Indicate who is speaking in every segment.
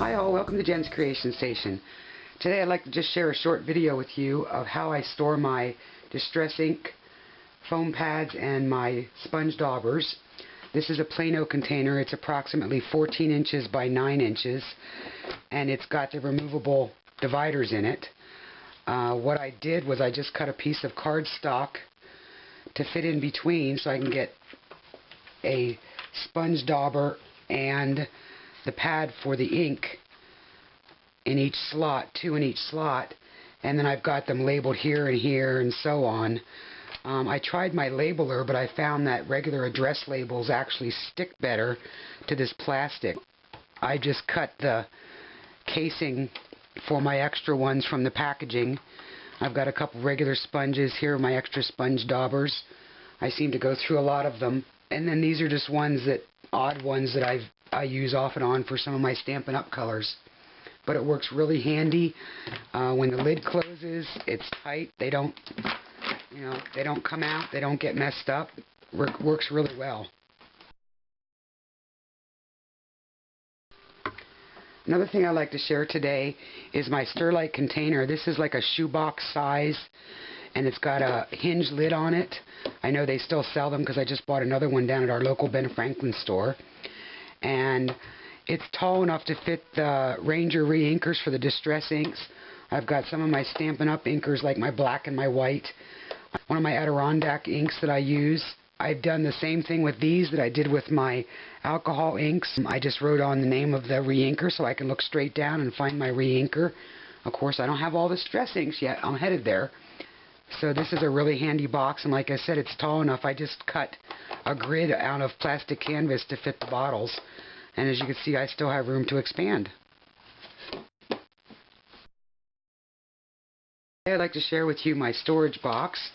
Speaker 1: Hi all, welcome to Jen's Creation Station. Today I'd like to just share a short video with you of how I store my Distress ink, foam pads, and my sponge daubers. This is a Plano container. It's approximately 14 inches by 9 inches, and it's got the removable dividers in it. What I did was I just cut a piece of cardstock to fit in between so I can get a sponge dauber and the pad for the ink in each slot, 2 in each slot, and then I've got them labeled here and here and so on. I tried my labeler, but I found that regular address labels actually stick better to this plastic. I just cut the casing for my extra ones from the packaging. I've got a couple regular sponges. Here are my extra sponge daubers. I seem to go through a lot of them. And then these are just odd ones that I use off and on for some of my Stampin' Up! Colors. But it works really handy. When the lid closes, it's tight. They don't come out. They don't get messed up. Works really well. Another thing I'd like to share today is my Sterlite container. This is like a shoebox size, and it's got a hinge lid on it. I know they still sell them because I just bought another one down at our local Ben Franklin store. And it's tall enough to fit the Ranger re-inkers for the Distress inks. I've got some of my Stampin' Up! Inkers like my black and my white. One of my Adirondack inks that I use. I've done the same thing with these that I did with my alcohol inks. I just wrote on the name of the re-inker so I can look straight down and find my re-inker. Of course, I don't have all the Distress inks yet. I'm headed there. So this is a really handy box, and like I said, it's tall enough. I just cut a grid out of plastic canvas to fit the bottles. And as you can see, I still have room to expand. I'd like to share with you my storage box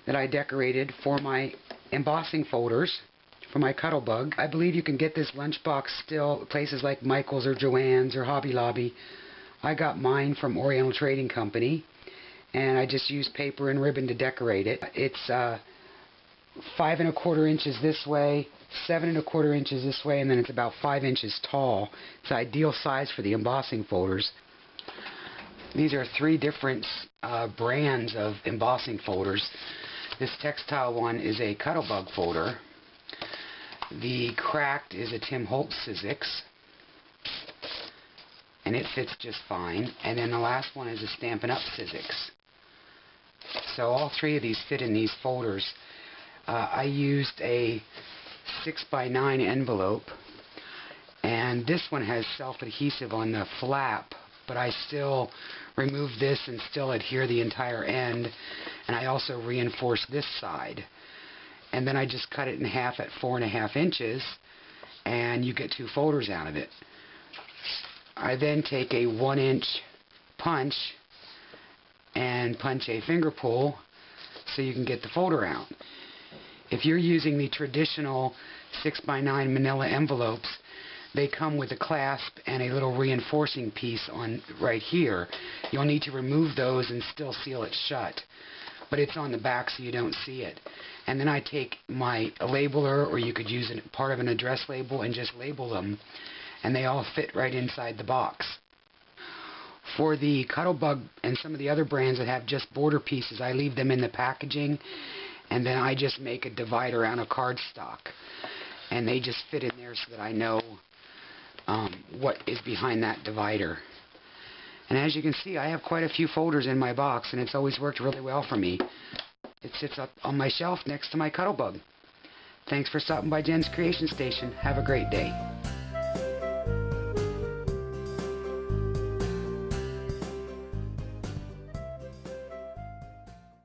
Speaker 1: that I decorated for my embossing folders for my Cuttlebug. I believe you can get this lunchbox still at places like Michael's or Joann's or Hobby Lobby. I got mine from Oriental Trading Company, and I just used paper and ribbon to decorate it. It's 5 1/4 inches this way, 7 1/4 inches this way, and then it's about 5 inches tall. It's the ideal size for the embossing folders. These are 3 different brands of embossing folders. This textile one is a Cuttlebug folder. The cracked is a Tim Holtz Sizzix, and it fits just fine. And then the last one is a Stampin' Up! Sizzix. So all 3 of these fit in these folders. I used a 6 by 9 envelope, and this one has self-adhesive on the flap, but I still remove this and still adhere the entire end, and I also reinforce this side. And then I just cut it in half at 4 1/2 inches, and you get 2 folders out of it. I then take a 1-inch punch and punch a finger pull so you can get the folder out. If you're using the traditional 6 by 9 manila envelopes, they come with a clasp and a little reinforcing piece on right here. You'll need to remove those and still seal it shut, but it's on the back so you don't see it. And then I take my labeler, or you could use part of an address label and just label them, and they all fit right inside the box. For the Cuttlebug and some of the other brands that have just border pieces, I leave them in the packaging, and then I just make a divider out of cardstock, and they just fit in there so that I know what is behind that divider. And as you can see, I have quite a few folders in my box, and it's always worked really well for me. It sits up on my shelf next to my Cuttlebug. Thanks for stopping by Jen's Creation Station. Have a great day.